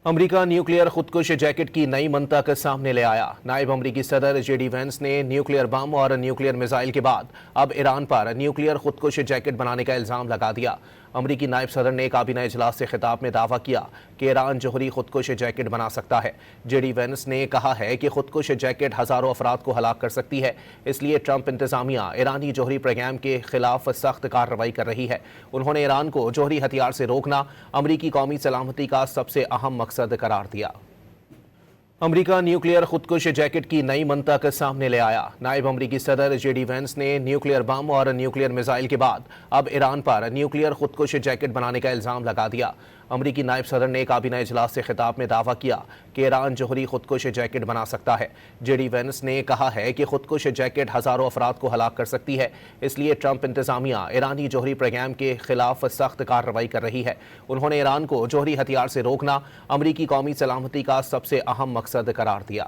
امریکہ nuclear خودکش jacket کی نئی منطق سامنے لے آیا۔ نائب امریکی صدر جے ڈی وینس نے نیوکلیئر بم اور نیوکلیئر میزائل کے بعد اب ایران پر نیوکلیئر خودکش جیکٹ بنانے کا الزام لگا دیا۔ امریکی نائب صدر نے کابینہ اجلاس سے خطاب میں دعویٰ کیا کہ ایران جوہری خودکش جیکٹ بنا سکتا ہے۔ جے ڈی وینس نے کہا ہے کہ خودکش جیکٹ ہزاروں افراد کو ہلاک کر سکتی ہے، اس لیے ٹرمپ انتظامیہ ایرانی جوہری پروگرام کے خلاف سخت کارروائی کر رہی ہے۔ انہوں نے ایران کو جوہری ہتھیار سے روکنا امریکی قومی سلامتی کا سب سے اہم مقصد قرار دیا۔ امریکہ نیوکلیئر خودکش جیکٹ کی نئی منطق سامنے لے آیا۔ نائب امریکی صدر جے ڈی وینس نے نیوکلیئر بم اور نیوکلیئر میزائل کے بعد اب ایران پر نیوکلیئر خودکش جیکٹ بنانے کا الزام لگا دیا۔ امریکی نائب صدر نے کابینہ اجلاس سے خطاب میں دعویٰ کیا کہ ایران جوہری خودکش جیکٹ بنا سکتا ہے۔ جے ڈی وینس نے کہا ہے کہ خودکش جیکٹ ہزاروں افراد کو ہلاک کر سکتی ہے، اس لیے ٹرمپ انتظامیہ ایرانی جوہری پروگرام کے خلاف سخت کارروائی کر رہی ہے۔ انہوں نے ایران کو جوہری ہتھیار سے روکنا امریکی قومی سلامتی کا سب سے اہم مقصد قرار دیا۔